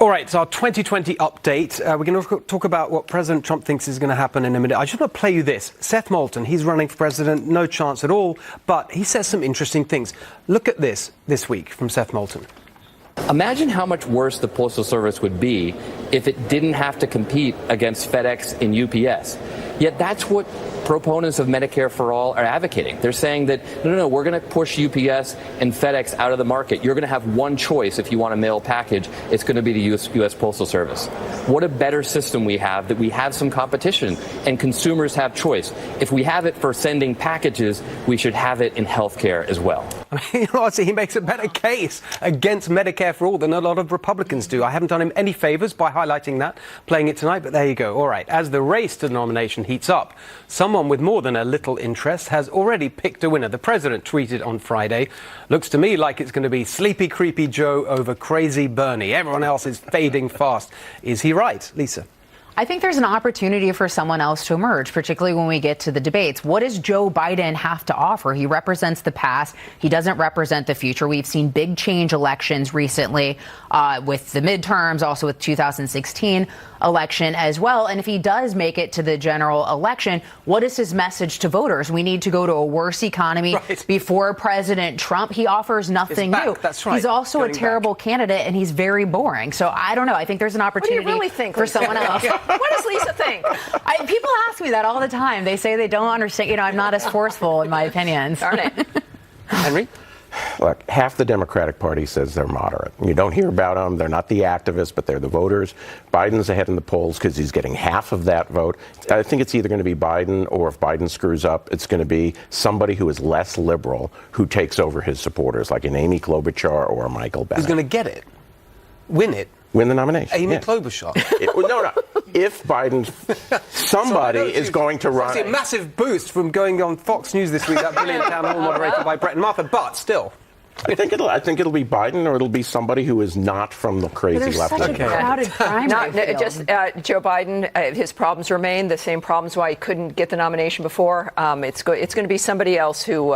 All right, it's our 2020 update. We're going to talk about what President Trump thinks is going to happen in a minute. I just want to play you this. Seth Moulton, he's running for president, no chance at all, but he says some interesting things. Look at this week from Seth Moulton. Imagine how much worse the Postal Service would be if it didn't have to compete against FedEx and UPS. Yet that's what proponents of Medicare for All are advocating. They're saying that, no, we're going to push UPS and FedEx out of the market. You're going to have one choice if you want a mail package. It's going to be the U.S. Postal Service. What a better system we have, that we have some competition and consumers have choice. If we have it for sending packages, we should have it in healthcare as well. I mean, honestly, he makes a better case against Medicare for All than a lot of Republicans do. I haven't done him any favors by highlighting that, playing it tonight, but there you go. All right, as the race to the nomination heats up, someone with more than a little interest has already picked a winner. The president tweeted on Friday, looks to me like it's going to be sleepy, creepy Joe over crazy Bernie. Everyone else is fading fast. Is he right? Lisa? I think there's an opportunity for someone else to emerge, particularly when we get to the debates. What does Joe Biden have to offer? He represents the past. He doesn't represent the future. We've seen big change elections recently with the midterms, also with 2016 election as well. And if he does make it to the general election, what is his message to voters? We need to go to a worse economy before President Trump. He offers nothing new. That's right. He's also a terrible candidate, and he's very boring. So I don't know. I think there's an opportunity what do you really think, for someone else. What does Lisa think? People ask me that all the time. They say they don't understand. I'm not as forceful in my opinions. Darn it. Henry? Look, half the Democratic Party says they're moderate. You don't hear about them. They're not the activists, but they're the voters. Biden's ahead in the polls because he's getting half of that vote. I think it's either going to be Biden, or if Biden screws up, it's going to be somebody who is less liberal who takes over his supporters, like an Amy Klobuchar or a Michael Bennet. Who's going to get it? Win it? Win the nomination. Amy Klobuchar. No. If Biden, somebody is going to run. It's a massive boost from going on Fox News this week, that brilliant town hall moderated by Brett and Martha, but still. I think it'll be Biden, or it'll be somebody who is not from the crazy left. Such a crowded primary field. Just Joe Biden, his problems remain the same problems why he couldn't get the nomination before. It's going to be somebody else who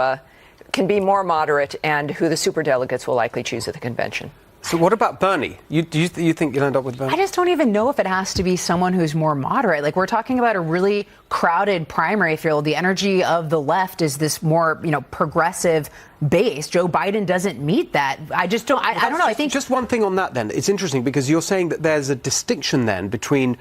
can be more moderate and who the superdelegates will likely choose at the convention. So what about Bernie? Do you think you'll end up with Bernie? I just don't even know if it has to be someone who's more moderate. Like, we're talking about a really crowded primary field. The energy of the left is this more, progressive base. Joe Biden doesn't meet that. I just don't. I don't know. I think just one thing on that. Then it's interesting because you're saying that there's a distinction then between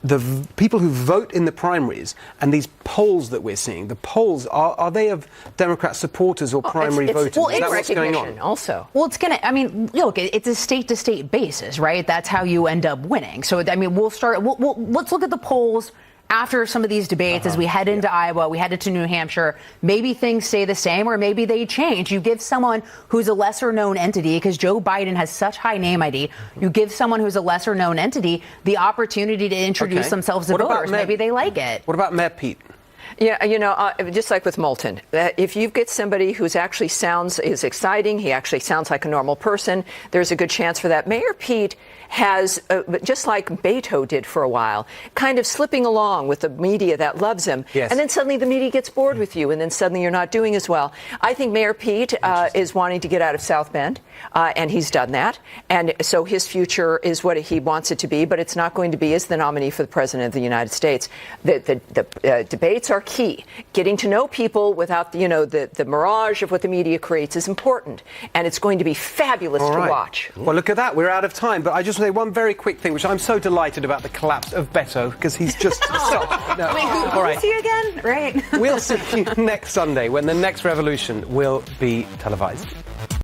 the people who vote in the primaries and these polls that we're seeing. The polls, are they of Democrat supporters or primary voters? Well, is that what's going on? Also. Well, look, it's a state-to-state basis, right? That's how you end up winning. So, let's look at the polls after some of these debates as we head into Iowa, we head into New Hampshire. Maybe things stay the same, or maybe they change. You give someone who's a lesser-known entity, because Joe Biden has such high name ID, you give someone who's a lesser-known entity the opportunity to introduce themselves to voters. Maybe they like it. What about Mayor Pete? Yeah, just like with Moulton, if you get somebody who's actually is exciting, he actually sounds like a normal person, there's a good chance for that. Mayor Pete has, just like Beto did for a while, kind of slipping along with the media that loves him. Yes. And then suddenly the media gets bored with you, and then suddenly you're not doing as well. I think Mayor Pete is wanting to get out of South Bend, and he's done that. And so his future is what he wants it to be, but it's not going to be as the nominee for the President of the United States. The debates are key. Getting to know people without the mirage of what the media creates is important, and it's going to be fabulous to watch. Well, look at that. We're out of time, but I just want to say one very quick thing, which I'm so delighted about the collapse of Beto, because he's just Who is he again? Right. We'll see you next Sunday when the next revolution will be televised.